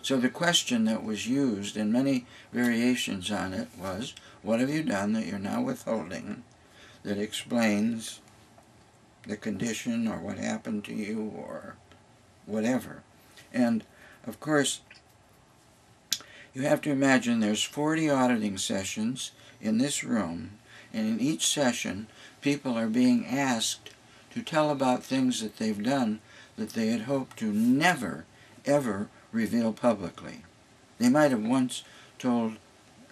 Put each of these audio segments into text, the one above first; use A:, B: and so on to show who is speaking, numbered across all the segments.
A: So the question that was used, and many variations on it, was, what have you done that you're now withholding that explains the condition or what happened to you or whatever? And, of course, you have to imagine there's 40 auditing sessions in this room, and in each session, people are being asked to tell about things that they've done that they had hoped to never, ever reveal publicly. They might have once told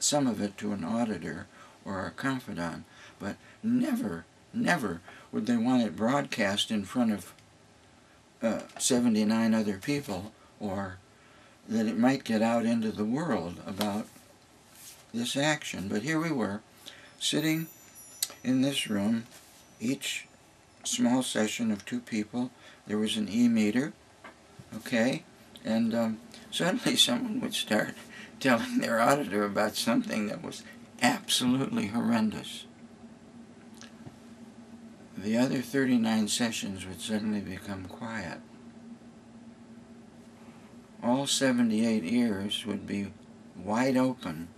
A: some of it to an auditor or a confidant, but never, never would they want it broadcast in front of 79 other people, or that it might get out into the world about this action. But here we were, sitting in this room, each small session of 2 people. There was an e-meter, okay, and suddenly someone would start telling their auditor about something that was absolutely horrendous. The other 39 sessions would suddenly become quiet. All 78 ears would be wide open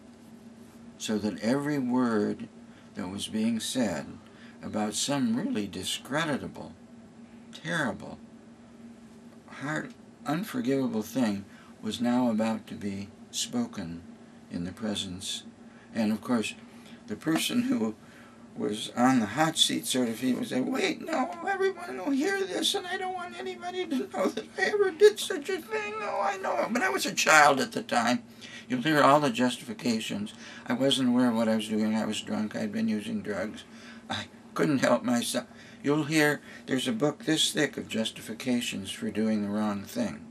A: so that every word that was being said about some really discreditable, terrible, hard, unforgivable thing was now about to be spoken in the presence. And of course, the person who was on the hot seat, sort of, he would say, wait, no, everyone will hear this, and I don't want anybody to know that I ever did such a thing. Oh, I know. But I was a child at the time. You'll hear all the justifications. I wasn't aware of what I was doing. I was drunk. I'd been using drugs. I couldn't help myself. You'll hear, there's a book this thick of justifications for doing the wrong thing.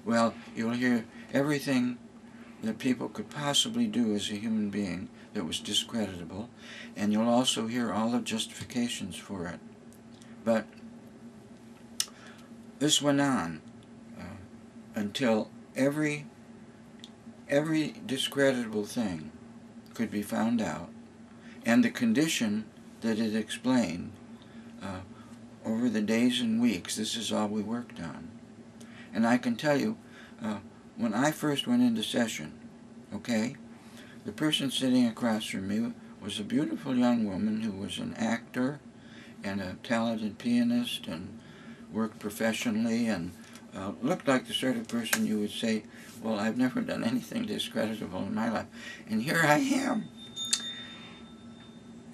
A: Well, you'll hear everything that people could possibly do as a human being that was discreditable, and you'll also hear all the justifications for it. But this went on until every discreditable thing could be found out, and the condition that it explained over the days and weeks. This is all we worked on. And I can tell you, when I first went into session, okay, the person sitting across from me was a beautiful young woman who was an actor and a talented pianist and worked professionally and looked like the sort of person you would say, well, I've never done anything discreditable in my life. And here I am.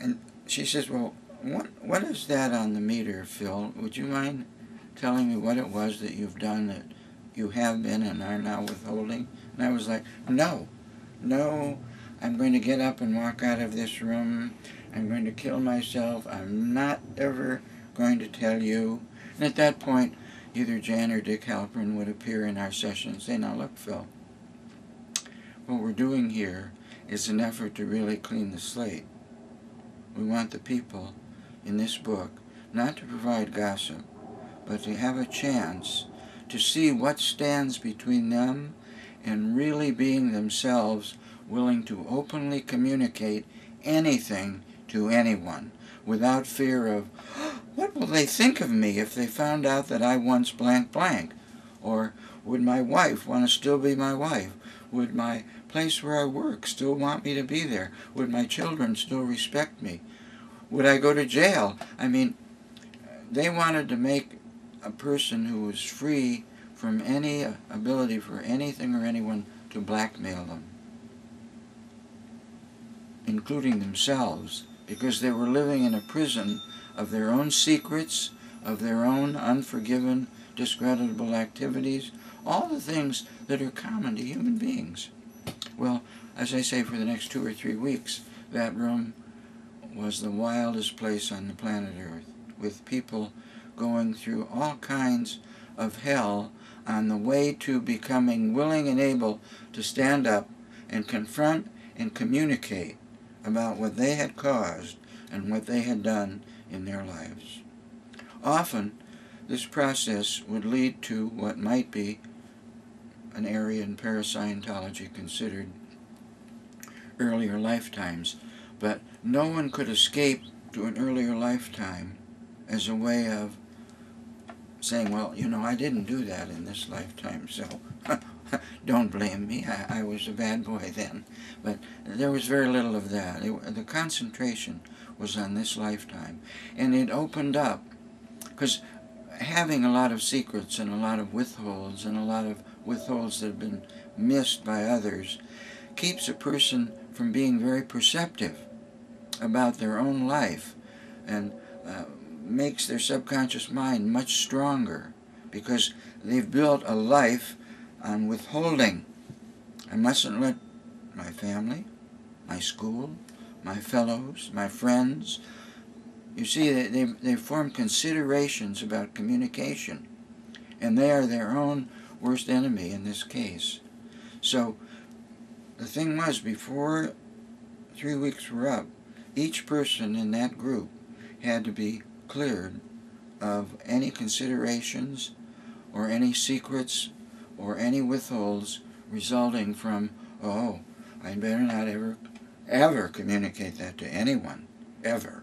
A: And she says, well, what is that on the meter, Phil? Would you mind telling me what it was that you've done that you have been and are now withholding? And I was like, no, I'm going to get up and walk out of this room. I'm going to kill myself. I'm not ever going to tell you. And at that point, either Jan or Dick Halpern would appear in our session and say, now look, Phil, what we're doing here is an effort to really clean the slate. We want the people in this book not to provide gossip, but to have a chance to see what stands between them and really being themselves willing to openly communicate anything to anyone without fear of, what will they think of me if they found out that I once blank blank? Or would my wife want to still be my wife? Would my place where I work still want me to be there? Would my children still respect me? Would I go to jail? I mean, they wanted to make a person who was free from any ability for anything or anyone to blackmail them, including themselves, because they were living in a prison of their own secrets, of their own unforgiven, discreditable activities, all the things that are common to human beings. Well, as I say, for the next 2 or 3 weeks, that room was the wildest place on the planet Earth, with people going through all kinds of hell on the way to becoming willing and able to stand up and confront and communicate about what they had caused and what they had done in their lives. Often, this process would lead to what might be an area in parascientology considered earlier lifetimes, but no one could escape to an earlier lifetime as a way of saying, well, you know, I didn't do that in this lifetime, so Don't blame me. I was a bad boy then. But there was very little of that. The concentration was on this lifetime. And it opened up. Because having a lot of secrets and a lot of withholds and a lot of withholds that have been missed by others keeps a person from being very perceptive about their own life, and makes their subconscious mind much stronger because they've built a life on withholding. I mustn't let my family, my school, my fellows, my friends, you see, they form considerations about communication, and they are their own worst enemy in this case. So the thing was, before 3 weeks were up, each person in that group had to be cleared of any considerations or any secrets or any withholds resulting from, oh, I better not ever communicate that to anyone, ever.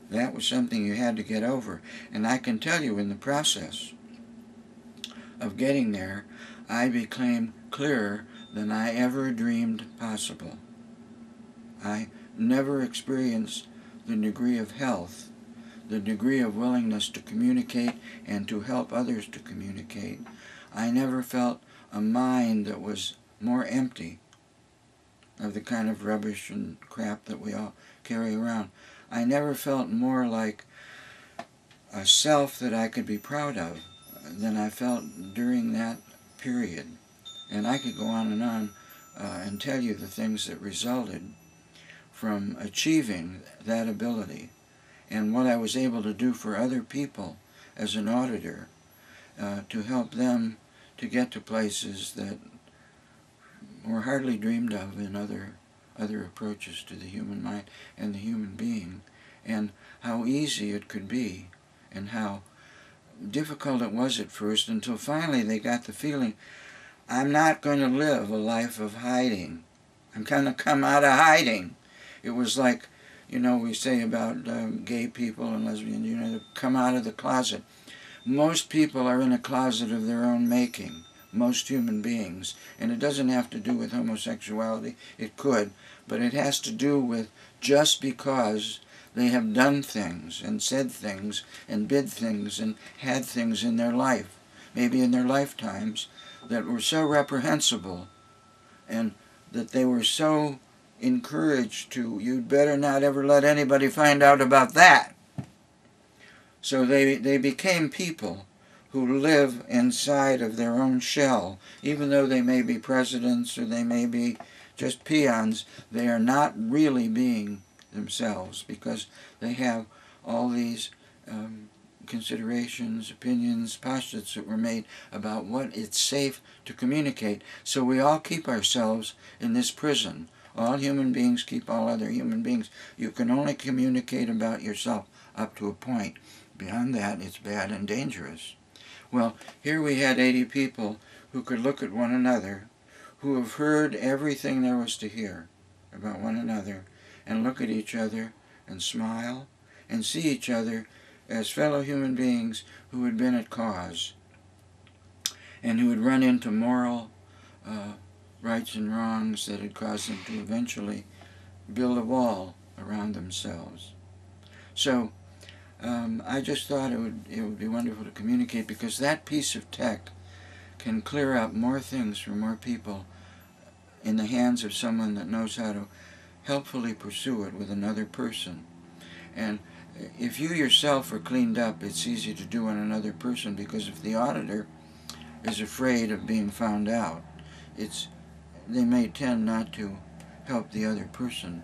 A: That was something you had to get over. And I can tell you, in the process of getting there, I became clearer than I ever dreamed possible. I never experienced the degree of health, the degree of willingness to communicate and to help others to communicate. I never felt a mind that was more empty of the kind of rubbish and crap that we all carry around. I never felt more like a self that I could be proud of than I felt during that period. And I could go on and tell you the things that resulted from achieving that ability and what I was able to do for other people as an auditor to help them to get to places that were hardly dreamed of in other approaches to the human mind and the human being, and how easy it could be and how difficult it was at first, until finally they got the feeling, I'm not going to live a life of hiding. I'm going to come out of hiding. It was like, we say about gay people and lesbians, come out of the closet. Most people are in a closet of their own making, most human beings, and it doesn't have to do with homosexuality. It could, but it has to do with just because they have done things and said things and did things and had things in their life, maybe in their lifetimes, that were so reprehensible and that they were so encouraged to, you'd better not ever let anybody find out about that. So they became people who live inside of their own shell. Even though they may be presidents or they may be just peons, they are not really being themselves because they have all these considerations, opinions, postulates that were made about what it's safe to communicate. So we all keep ourselves in this prison. All human beings keep all other human beings. You can only communicate about yourself up to a point. Beyond that, it's bad and dangerous. Well, here we had 80 people who could look at one another, who have heard everything there was to hear about one another, and look at each other and smile and see each other as fellow human beings who had been at cause and who had run into moral rights and wrongs that had caused them to eventually build a wall around themselves. So I just thought it would be wonderful to communicate, because that piece of tech can clear up more things for more people in the hands of someone that knows how to helpfully pursue it with another person. And if you yourself are cleaned up, it's easy to do on another person, because if the auditor is afraid of being found out, they may tend not to help the other person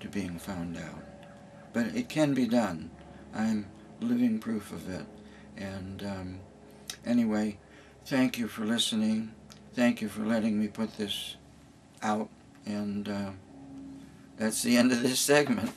A: to being found out. But it can be done. I'm living proof of it. And anyway, thank you for listening. Thank you for letting me put this out. And that's the end of this segment.